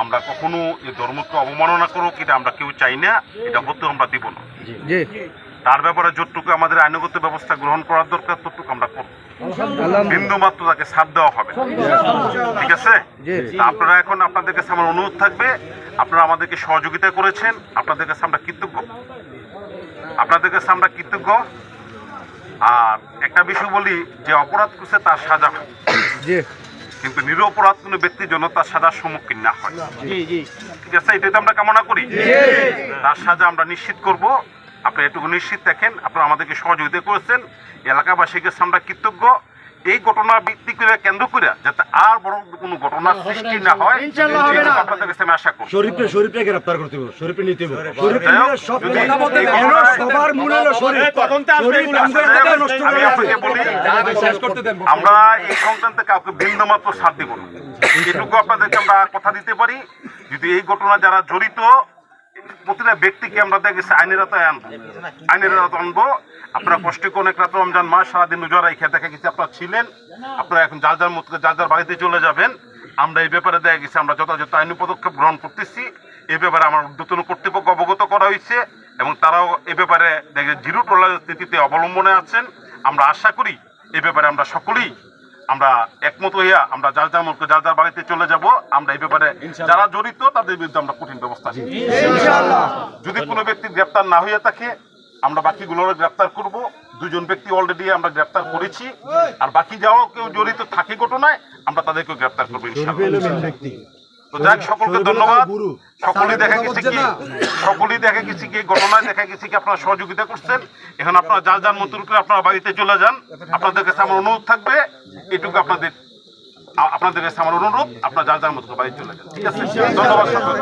আমরা কখনো এই ধর্মকে অবমাননা করুক এটা আমরা কেউ চাই না, এটা হতে আমরা দিব না। তার ব্যাপারে যতটুকু আমাদের আইনগত ব্যবস্থা গ্রহণ করার দরকার ততটুকু আমরা করব, বিন্দু মাত্র তাকে ছাড় দেওয়া হবে, ঠিক আছে? আপনারা এখন আপনাদের কাছে আমার অনুরোধ থাকবে, আপনারা আমাদেরকে সহযোগিতা করেছেন, আপনাদের কাছে আমরা কৃতজ্ঞ, আপনাদের কাছে আমরা কৃতজ্ঞ। আর একটা বিষয় বলি, যে অপরাধ করছে তার সাজা হয়, কিন্তু নিরপরাধ কোনো ব্যক্তির জন্য তার সাজার সম্মুখীন না হয়, ঠিক আছে? এটাই তো আমরা কামনা করি, তার সাজা আমরা নিশ্চিত করব। আপনারা এটুকু নিশ্চিত দেখেন, আপনারা আমাদেরকে সহযোগিতা করেছেন, এলাকাবাসীর কাছে আমরা কৃতজ্ঞ। এই ঘটনা ভিত্তি করে কেন্দ্র করে যাতে আর বড় কোনো ঘটনার সৃষ্টি না হয়, আপনাদের কাছে আমি আশা করি। শরীফকে গ্রেফতার করতে হবে, শরীফকে নিতে হবে। আমরা এই সংক্রান্তে কাউকে বিন্দুমাত্র ছাড় দিব না, এটুকু আপনাদেরকে আমরা কথা দিতে পারি। যদি এই ঘটনা যারা জড়িত, প্রতিটা ব্যক্তিকে আমরা দেখেছি আইনের আওতায় আনবো। আপনারা কষ্ট করে অনেক রাত রমজান মাস সারাদিন রোজা রেখে দেখা গেছে আপনারা ছিলেন, আপনারা এখন যার যার মতো যার যার বাড়িতে চলে যাবেন। আমরা এই ব্যাপারে দেখা গেছে আমরা যথাযথ আইনি পদক্ষেপ গ্রহণ করতেছি। এই ব্যাপারে আমার ঊর্ধ্বতন কর্তৃপক্ষ অবগত করা হয়েছে এবং তারাও এ ব্যাপারে দেখে জিরো টলারেন্স নীতিতে অবলম্বনে আছেন। আমরা আশা করি এই ব্যাপারে আমরা সকলেই আমরা একমত হইয়া আমরা যার যার মতো যার যার বাড়িতে চলে যাব। আমরা এই ব্যাপারে যারা জড়িত তাদের বিরুদ্ধে আমরা কঠিন ব্যবস্থা নিব। যদি কোনো ব্যক্তি গ্রেপ্তার না হয়ে থাকে, আমরা বাকিগুলোর গ্রেপ্তার করব। দুজন ব্যক্তি অলরেডি আমরা গ্রেপ্তার করেছি, আর বাকি যাও কেউ জড়িত থাকে ঘটনায় আমরা তাদেরকে গ্রেপ্তার করবো ইনশাআল্লাহ। তো যাক, সকলকে ধন্যবাদ। সকলেই দেখা গেছে কি ঘটনায় দেখা গেছে কি আপনারা সহযোগিতা করছেন। এখন আপনারা যার যার মতো করে আপনারা বাড়িতে চলে যান। আপনাদের কাছে আমার অনুরোধ থাকবে, এটুকু আপনাদের কাছে আমার অনুরোধ, আপনারা যার যার মতো বাড়িতে চলে যান, ঠিক আছে? ধন্যবাদ সকলকে।